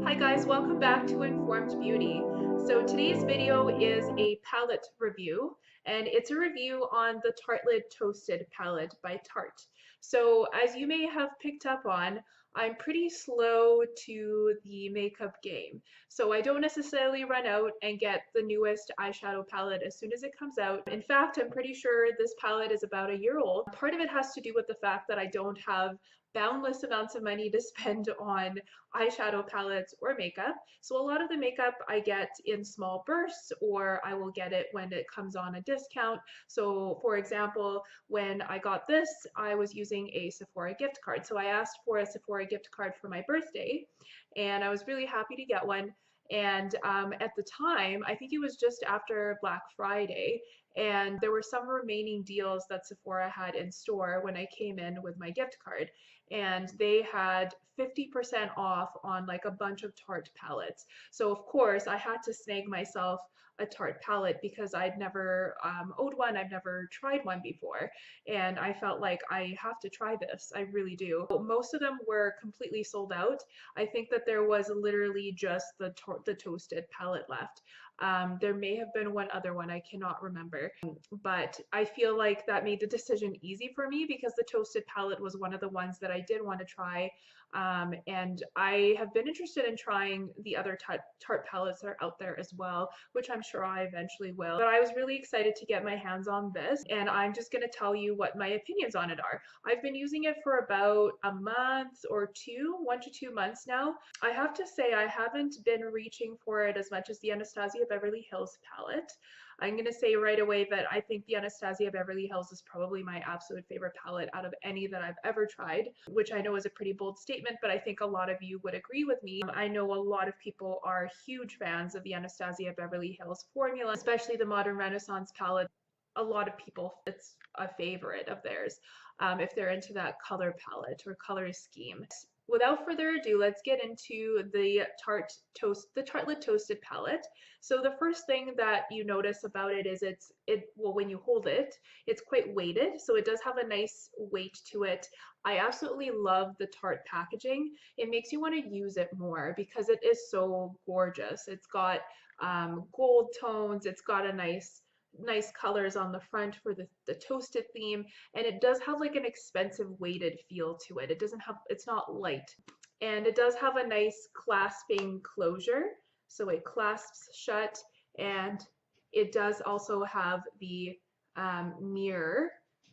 Hi guys, welcome back to Informed Beauty. So today's video is a palette review, and it's a review on the Tarte Toasted palette by Tarte. So as you may have picked up on, I'm pretty slow to the makeup game. So I don't necessarily run out and get the newest eyeshadow palette as soon as it comes out. In fact, I'm pretty sure this palette is about a year old. Part of it has to do with the fact that I don't have boundless amounts of money to spend on eyeshadow palettes or makeup. So a lot of the makeup I get in small bursts, or I will get it when it comes on a discount. So for example, when I got this, I was using a Sephora gift card. So I asked for a Sephora gift card for my birthday, and I was really happy to get one. And at the time, I think it was just after Black Friday, and there were some remaining deals that Sephora had in store when I came in with my gift card, and they had 50% off on like a bunch of Tarte palettes. So of course I had to snag myself a Tarte palette because I'd never owned one, I've never tried one before, and I felt like I have to try this, I really do. Most of them were completely sold out. I think that there was literally just the Toasted palette left. There may have been one other one, I cannot remember, but I feel like that made the decision easy for me because the Toasted palette was one of the ones that I did want to try. And I have been interested in trying the other Tarte palettes that are out there as well, which I'm sure I eventually will. But I was really excited to get my hands on this, and I'm just going to tell you what my opinions on it are. I've been using it for about a month or two, 1 to 2 months now. I have to say I haven't been reaching for it as much as the Anastasia Beverly Hills palette. I'm going to say right away that I think the Anastasia Beverly Hills is probably my absolute favorite palette out of any that I've ever tried, which I know is a pretty bold statement, but I think a lot of you would agree with me. I know a lot of people are huge fans of the Anastasia Beverly Hills formula, especially the Modern Renaissance palette. A lot of people, it's a favorite of theirs if they're into that color palette or color scheme. Without further ado, let's get into the Tartelette Toasted palette. So the first thing that you notice about it is well, when you hold it, it's quite weighted, so it does have a nice weight to it. I absolutely love the Tarte packaging. It makes you want to use it more because it is so gorgeous. It's got gold tones, it's got a nice colors on the front for the toasted theme, and it does have like an expensive weighted feel to it. It's not light, and it does have a nice clasping closure, so it clasps shut, and it does also have the mirror,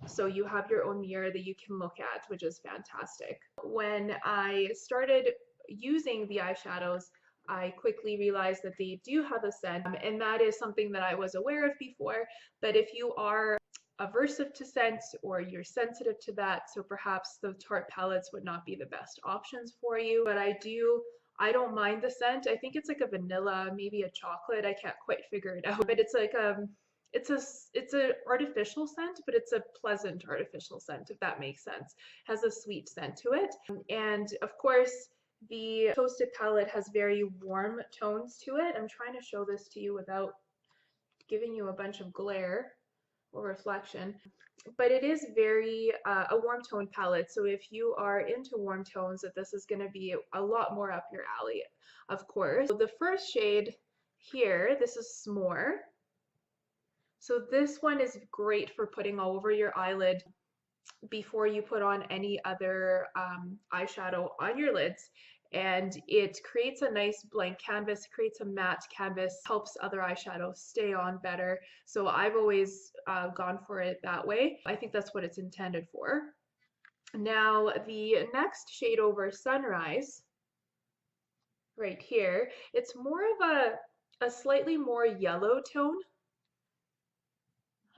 so you have your own mirror that you can look at, which is fantastic. When I started using the eyeshadows, I quickly realized that they do have a scent, and that is something that I was aware of before. But if you are aversive to scents or you're sensitive to that, so perhaps the Tarte palettes would not be the best options for you. But I don't mind the scent. I think it's like a vanilla, maybe a chocolate. I can't quite figure it out. But it's like it's a artificial scent, but it's a pleasant artificial scent, if that makes sense. It has a sweet scent to it, and of course, the Toasted palette has very warm tones to it. I'm trying to show this to you without giving you a bunch of glare or reflection, but it is very a warm tone palette. So if you are into warm tones, that this is going to be a lot more up your alley, of course. So the first shade here, this is S'more. So this one is great for putting all over your eyelid before you put on any other eyeshadow on your lids, and it creates a nice blank canvas, creates a matte canvas, helps other eyeshadows stay on better. So I've always gone for it that way. I think that's what it's intended for. Now the next shade over, Sunrise, right here, it's more of a slightly more yellow tone.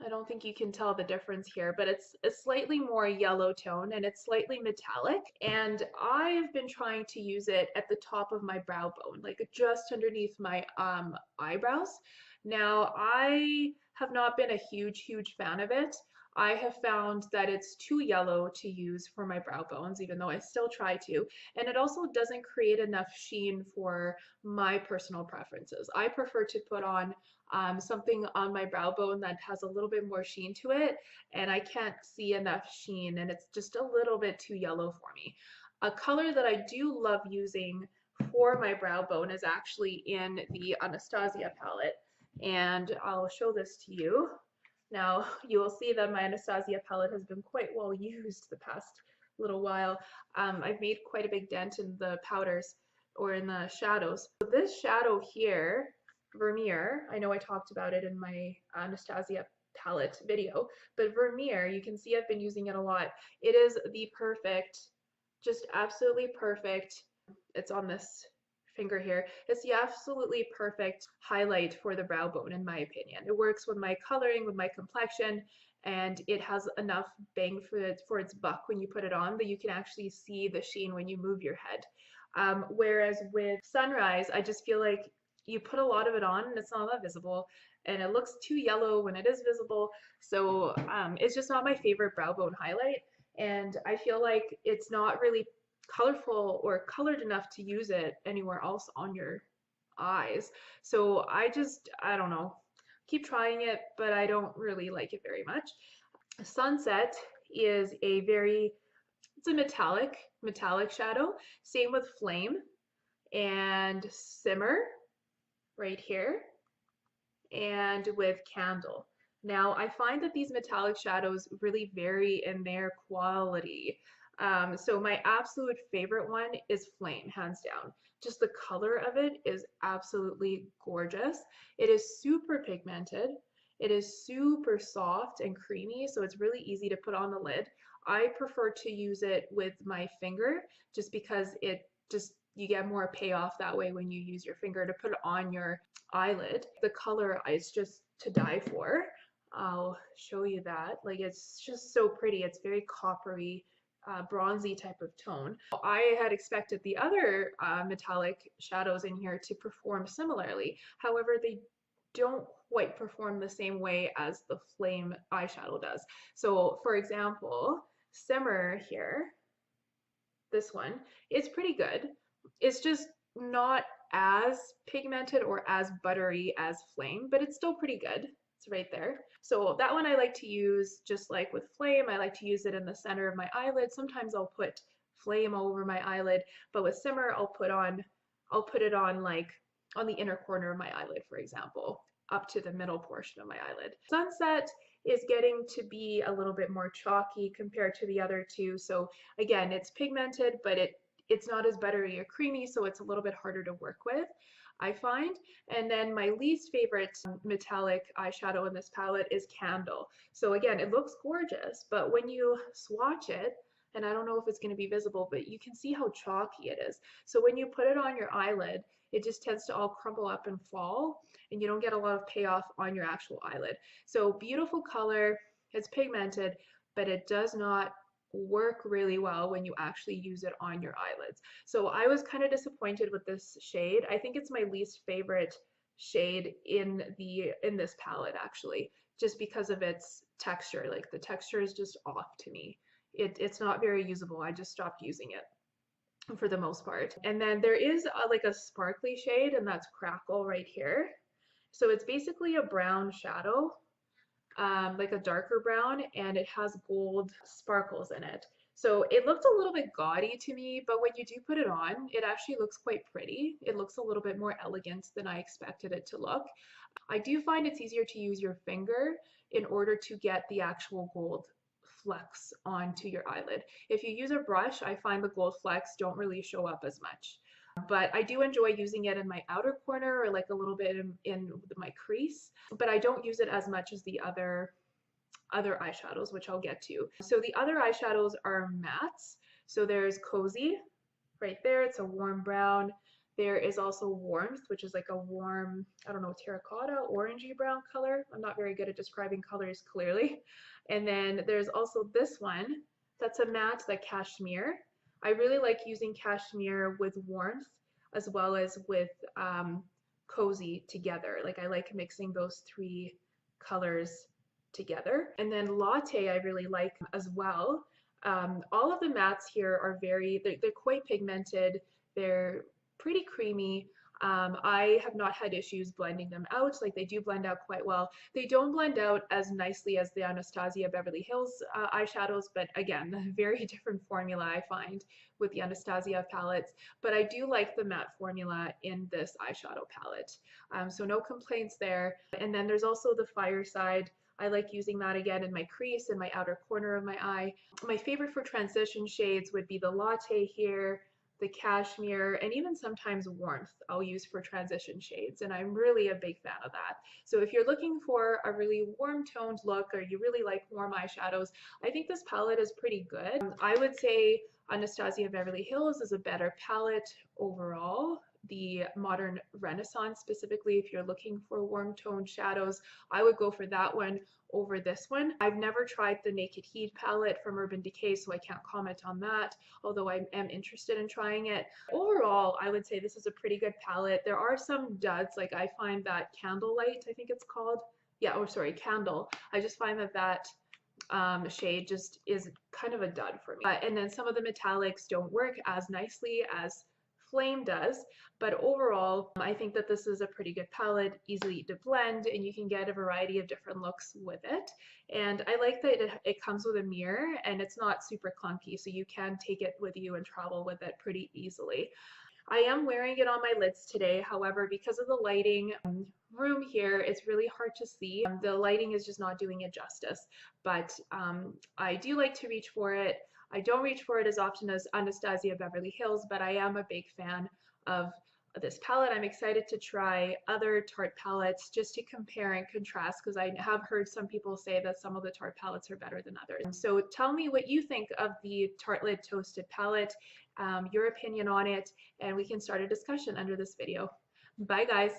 I don't think you can tell the difference here, but it's a slightly more yellow tone and it's slightly metallic. And I've been trying to use it at the top of my brow bone, like just underneath my eyebrows. Now, I have not been a huge fan of it. I have found that it's too yellow to use for my brow bones, even though I still try to. And it also doesn't create enough sheen for my personal preferences. I prefer to put on something on my brow bone that has a little bit more sheen to it, and I can't see enough sheen, and it's just a little bit too yellow for me. A color that I do love using for my brow bone is actually in the Anastasia palette, and I'll show this to you. Now, you will see that my Anastasia palette has been quite well used the past little while. I've made quite a big dent in the powders or in the shadows. So this shadow here, Vermeer, I know I talked about it in my Anastasia palette video, but Vermeer, you can see I've been using it a lot. It is the perfect, just absolutely perfect. It's on this finger here. It's the absolutely perfect highlight for the brow bone in my opinion. It works with my coloring, with my complexion, and it has enough bang for its buck when you put it on that you can actually see the sheen when you move your head. Whereas with Sunrise, I just feel like you put a lot of it on and it's not that visible, and it looks too yellow when it is visible. So it's just not my favorite brow bone highlight, and I feel like it's not really colorful or colored enough to use it anywhere else on your eyes. So I don't know, keep trying it, but I don't really like it very much. Sunset is it's a metallic shadow. Same with Flame and Simmer right here, and with Candle. Now, I find that these metallic shadows really vary in their quality. So my absolute favorite one is Flame, hands down. Just the color of it is absolutely gorgeous. It is super pigmented. It is super soft and creamy, so it's really easy to put on the lid. I prefer to use it with my finger just because you get more payoff that way when you use your finger to put it on your eyelid. The color is just to die for. I'll show you that. Like, it's just so pretty. It's very coppery, bronzy type of tone. I had expected the other metallic shadows in here to perform similarly. However, they don't quite perform the same way as the Flame eyeshadow does. So for example, Simmer here, this one, is pretty good. It's just not as pigmented or as buttery as Flame, but it's still pretty good. It's right there. So that one I like to use just like with Flame. I like to use it in the center of my eyelid. Sometimes I'll put Flame all over my eyelid, but with Simmer I'll put it on like on the inner corner of my eyelid, for example, up to the middle portion of my eyelid. Sunset is getting to be a little bit more chalky compared to the other two. So again, it's pigmented, but it's not as buttery or creamy, so it's a little bit harder to work with, I find. And then my least favorite metallic eyeshadow in this palette is Candle. So again, it looks gorgeous, but when you swatch it, and I don't know if it's going to be visible, but you can see how chalky it is. So when you put it on your eyelid, it just tends to all crumble up and fall, and you don't get a lot of payoff on your actual eyelid. So beautiful color, it's pigmented, but it does not work really well when you actually use it on your eyelids. So I was kind of disappointed with this shade. I think it's my least favorite shade in this palette actually, just because of its texture. Like, the texture is just off to me. It's not very usable. I just stopped using it for the most part. And then there is like a sparkly shade, and that's Crackle right here. So it's basically a brown shadow, like a darker brown, and it has gold sparkles in it. So it looked a little bit gaudy to me, but when you do put it on, it actually looks quite pretty. It looks a little bit more elegant than I expected it to look. I do find it's easier to use your finger in order to get the actual gold flecks onto your eyelid. If you use a brush, I find the gold flecks don't really show up as much. But I do enjoy using it in my outer corner, or like a little bit in my crease, but I don't use it as much as the other eyeshadows, which I'll get to. So the other eyeshadows are mattes. So there's Cozy right there. It's a warm brown. There is also Warmth, which is like a warm, I don't know, terracotta, orangey brown color. I'm not very good at describing colors clearly. And then there's also this one. That's a matte, the Cashmere. I really like using Cashmere with Warmth as well as with Cozy together. Like, I like mixing those three colors together. And then Latte I really like as well. All of the mattes here are they're quite pigmented. They're pretty creamy. I have not had issues blending them out. Like, they do blend out quite well. They don't blend out as nicely as the Anastasia Beverly Hills eyeshadows, but again, a very different formula I find with the Anastasia palettes. But I do like the matte formula in this eyeshadow palette. So no complaints there. And then there's also the Fireside. I like using that again in my crease and my outer corner of my eye. My favorite for transition shades would be the Latte here, the Cashmere, and even sometimes Warmth I'll use for transition shades, and I'm really a big fan of that. So if you're looking for a really warm toned look, or you really like warm eyeshadows, I think this palette is pretty good. I would say Anastasia Beverly Hills is a better palette overall. The Modern Renaissance, specifically if you're looking for warm toned shadows, I would go for that one over this one. I've never tried the Naked Heat palette from Urban Decay, so I can't comment on that, although I am interested in trying it. Overall, I would say this is a pretty good palette. There are some duds, like I find that Candlelight, I think it's called. Yeah, oh sorry, Candle. I just find that shade just is kind of a dud for me. And then some of the metallics don't work as nicely as Flame does, but overall I think that this is a pretty good palette, easy to blend, and you can get a variety of different looks with it. And I like that it comes with a mirror and it's not super clunky, so you can take it with you and travel with it pretty easily. I am wearing it on my lids today, however, because of the lighting room here, it's really hard to see. The lighting is just not doing it justice, but I do like to reach for it. I don't reach for it as often as Anastasia Beverly Hills, but I am a big fan of this palette. I'm excited to try other Tarte palettes just to compare and contrast, because I have heard some people say that some of the Tarte palettes are better than others. So tell me what you think of the Tartelette Toasted palette, your opinion on it, and we can start a discussion under this video. Bye guys.